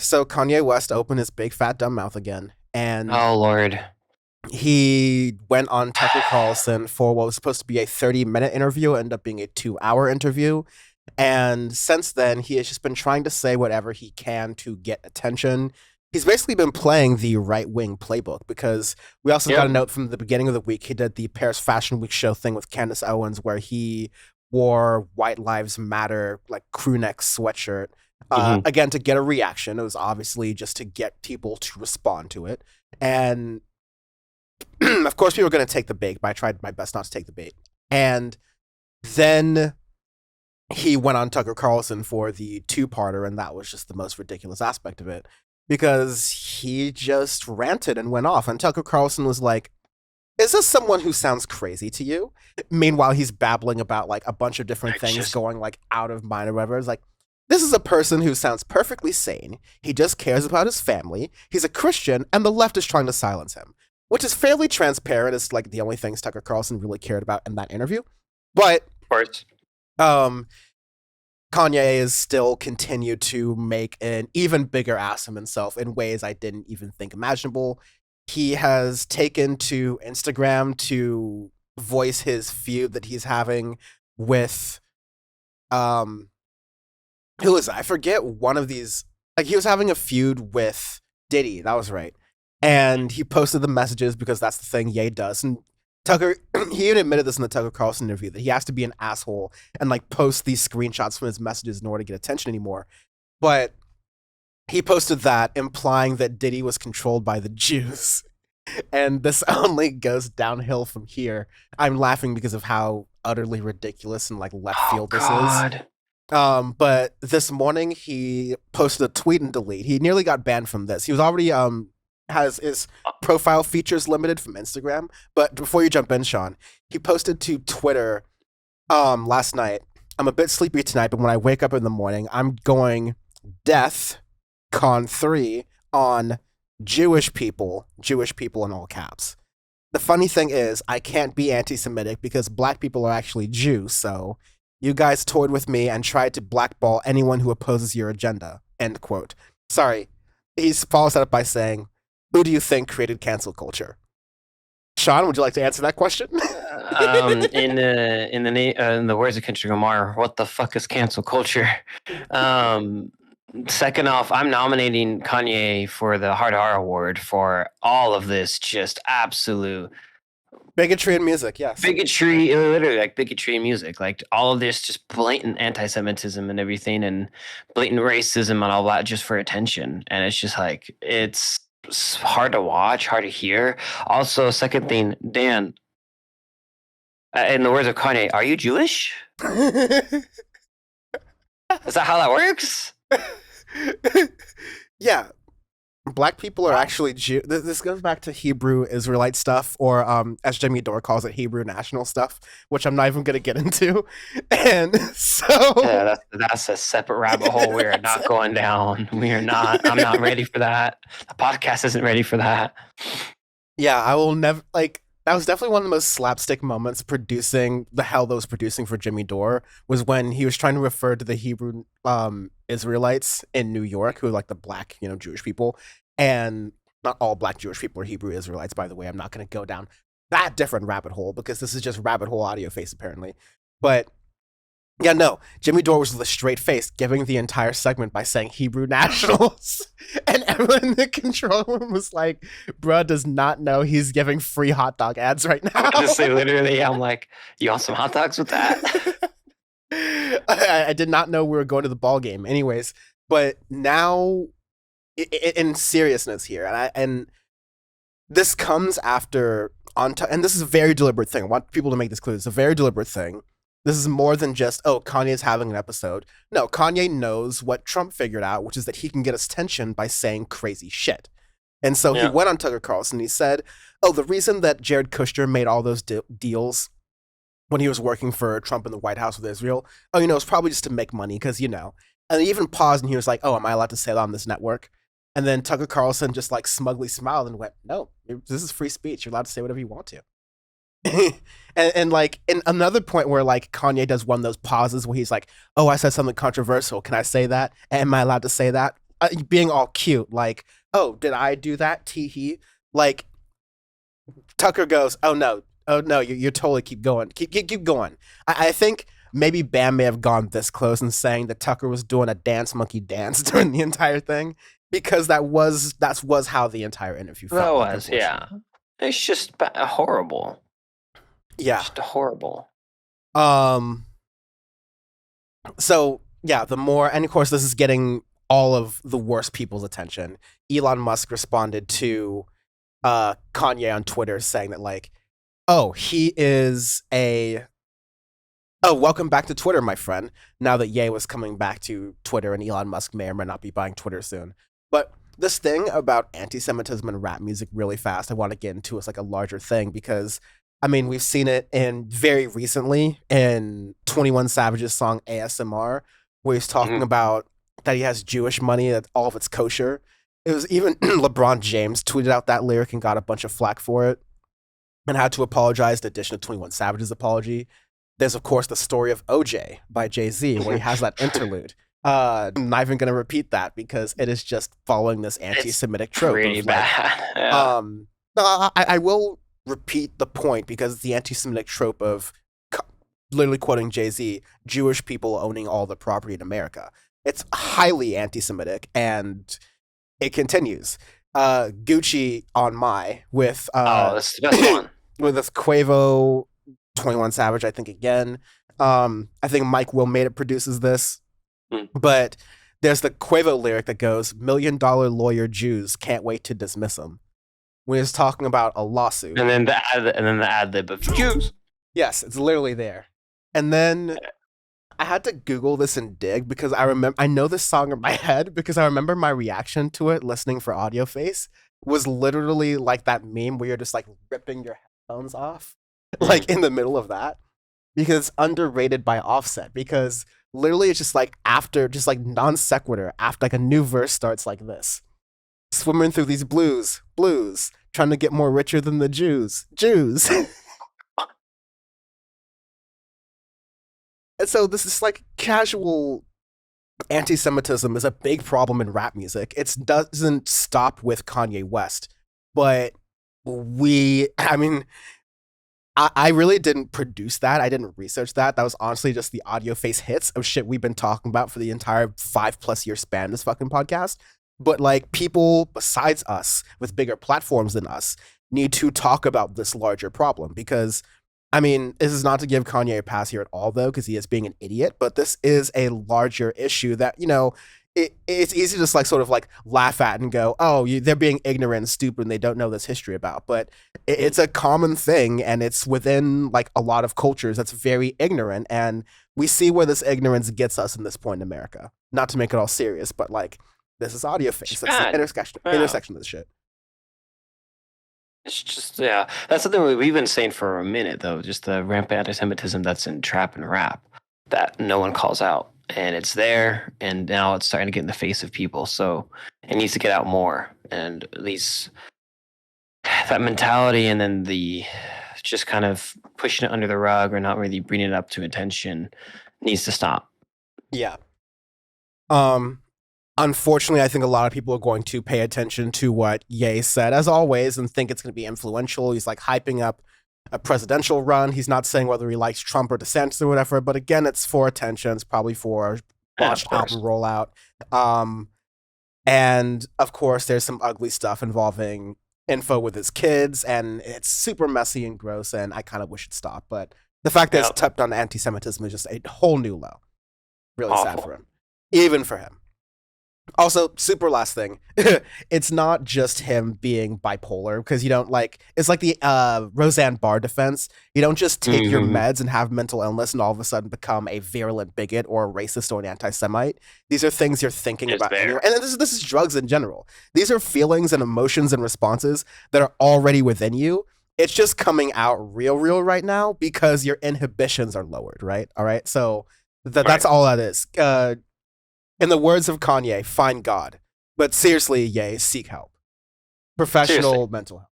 So Kanye West opened his big fat dumb mouth again, and Oh Lord. he went on Tucker Carlson for what was supposed to be a 30-minute interview, ended up being a 2-hour interview. And since then, he has just been trying to say whatever he can to get attention. He's basically been playing the right wing playbook because we also got a Yep. note from the beginning of the week. He did the Paris Fashion Week show thing with Candace Owens where he wore White Lives Matter, like crew neck sweatshirt, Mhm. again, to get a reaction. It was obviously just to get people to respond to it. And of course, people are going to take the bait, but I tried my best not to take the bait. And then he went on Tucker Carlson for the two-parter, and that was just the most ridiculous aspect of it because he just ranted and went off. And Tucker Carlson was like, "Is this someone who sounds crazy to you?" Meanwhile, he's babbling about like a bunch of different things going like out of mind or whatever. It's like, this is a person who sounds perfectly sane. He just cares about his family. He's a Christian, and the left is trying to silence him, which is fairly transparent. It's like the only things Tucker Carlson really cared about in that interview. But Of course. um, Kanye has still continued to make an even bigger ass of himself in ways I didn't even think imaginable. He has taken to Instagram to voice his feud that he's having with um who is it? I forget one of these. Like he was having a feud with Diddy, that was right. And he posted the messages because that's the thing Ye does. And Tucker, he even admitted this in the Tucker Carlson interview that he has to be an asshole and like post these screenshots from his messages in order to get attention anymore. But he posted that implying that Diddy was controlled by the Jews. And this only goes downhill from here. I'm laughing because of how utterly ridiculous and like left Oh field this is. God. But this morning he posted a tweet and delete. He nearly got banned from this. He was already has his profile features limited from Instagram. But before you jump in, Sean, he posted to Twitter last night. I'm a bit sleepy tonight, but when I wake up in the morning, I'm going Death Con 3 on Jewish people in all caps. The funny thing is, I can't be anti-Semitic because black people are actually Jews, so you guys toyed with me and tried to blackball anyone who opposes your agenda. End quote. Sorry. He follows that up by saying, who do you think created cancel culture? Sean, would you like to answer that question? In the words of Kendrick Lamar, what the fuck is cancel culture? Second off, I'm nominating Kanye for the Hard R Award for all of this just absolute Bigotry in music, yes. bigotry, literally like bigotry in music, like all of this just blatant anti-Semitism and everything, and blatant racism and all that just for attention. And it's just like it's hard to watch, hard to hear. Also, second thing, Dan, in the words of Kanye, are you Jewish? Is that how that works? Yeah. Black people are actually Jew. This goes back to Hebrew Israelite stuff, or as Jimmy Dore calls it, Hebrew national stuff, which I'm not even going to get into. And so, Yeah, that's a separate rabbit hole. We are not going down. We are not. I'm not ready for that. The podcast isn't ready for that. yeah, I will never like. That was definitely one of the most slapstick moments producing the hell that was producing for Jimmy Dore was when he was trying to refer to the Hebrew Israelites in New York, who are like the black, Jewish people. And not all black Jewish people are Hebrew Israelites, by the way. I'm not going to go down that different rabbit hole because this is just rabbit hole Audioface, apparently. But yeah, no, Jimmy Dore was the straight face, giving the entire segment by saying Hebrew nationals. And everyone in the control room was like, bruh does not know he's giving free hot dog ads right now. Honestly, literally, I'm like, you want some hot dogs with that? I did not know we were going to the ball game. Anyways, but now, in seriousness here, and this comes after, and this is a very deliberate thing. I want people to make this clear. It's a very deliberate thing. This is more than just, oh, Kanye's having an episode. No, Kanye knows what Trump figured out, which is that he can get us attention by saying crazy shit. And so he went on Tucker Carlson and he said, oh, the reason that Jared Kushner made all those deals when he was working for Trump in the White House with Israel, it's probably just to make money because, And he even paused and he was like, oh, am I allowed to say that on this network? And then Tucker Carlson just like smugly smiled and went, no, this is free speech. You're allowed to say whatever you want to. and like in another point where like Kanye does one of those pauses where he's like, oh, I said something controversial. Can I say that? Am I allowed to say that? being all cute, like, oh, did I do that? Tee hee. Like Tucker goes, oh no, you totally keep going, keep going. I think maybe Bam may have gone this close in saying that Tucker was doing a dance monkey dance during the entire thing because that was how the entire interview That felt like, was, unfortunately. yeah. It's just horrible. Yeah. Just horrible. Um. So yeah, the more, and of course this is getting all of the worst people's attention. Elon Musk responded to Kanye on Twitter saying that like, oh, he is a oh, welcome back to Twitter, my friend. Now that Ye was coming back to Twitter and Elon Musk may or may not be buying Twitter soon. But this thing about anti-Semitism and rap music really fast, I want to get into as like a larger thing because I mean we've seen it in very recently in 21 Savage's song ASMR, where he's talking Mhm. about that he has Jewish money, that all of it's kosher. It was even LeBron James tweeted out that lyric and got a bunch of flack for it and had to apologize in addition to 21 Savage's apology. There's, of course, the story of OJ by Jay Z, where he has that interlude. I'm not even going to repeat that because it is just following this anti It's Semitic trope pretty of like, bad. Yeah. um, I will repeat the point because it's the anti Semitic trope of literally quoting Jay Z, Jewish people owning all the property in America. It's highly anti Semitic and it continues. Gucci on my Oh, that's the best one. with this Quavo 21 Savage, I think again. I think Mike Will Made It produces this, Mm. but there's the Quavo lyric that goes, $1 million lawyer Jews can't wait to dismiss him. When he's talking about a lawsuit. And then the ad lib of Jews. Yes, it's literally there. And then I had to Google this and dig because I know this song in my head because I remember my reaction to it listening for Audioface was literally like that meme where you're just like ripping your headphones off, like in the middle of that. Because underrated by Offset. Because literally it's just like after, just like non sequitur, after like a new verse starts like this. Swimming through these blues, trying to get more richer than the Jews. And so this is like casual anti-Semitism is a big problem in rap music. It doesn't stop with Kanye West, but I mean, I really didn't produce that. I didn't research that. That was honestly just the Audioface hits of shit we've been talking about for the entire 5+ year span of this fucking podcast. But like people besides us with bigger platforms than us need to talk about this larger problem because I mean, this is not to give Kanye a pass here at all, though, because he is being an idiot. But this is a larger issue that it's easy to just like sort of like laugh at and go, "Oh, they're being ignorant and stupid, and they don't know this history about." But it's a common thing, and it's within like a lot of cultures that's very ignorant, and we see where this ignorance gets us in this point in America. Not to make it all serious, but like this is audio face. It's That's the bad. Yeah. intersection of the shit. It's just, yeah. That's something we've been saying for a minute, though. Just the rampant anti-Semitism that's in trap and rap that no one calls out, and it's there, and now it's starting to get in the face of people. So it needs to get out more, and these that mentality, and then the just kind of pushing it under the rug or not really bringing it up to attention needs to stop. Yeah. Um, Unfortunately, I think a lot of people are going to pay attention to what Ye said, as always, and think it's going to be influential. He's like hyping up a presidential run. He's not saying whether he likes Trump or DeSantis or whatever, but again, it's for attention. It's probably for a Yeah, of botched course. album rollout. Um, and of course, there's some ugly stuff involving info with his kids, and it's super messy and gross, and I kind of wish it stopped. But the fact that it's Yeah, tapped on anti Semitism is just a whole new low. Really sad for awful. him. Even for him. Also, super last thing. It's not just him being bipolar because you don't like it's like the Roseanne Barr defense. You don't just take your Hmm. meds and have mental illness and all of a sudden become a virulent bigot or a racist or an anti-Semite. These are things you're thinking It's about anyway. there. And this is drugs in general. These are feelings and emotions and responses that are already within you. It's just coming out real right now because your inhibitions are lowered, right? All right. So that's Right. all that is. In the words of Kanye, find God. But seriously, Ye, seek help. Seriously. Professional mental health.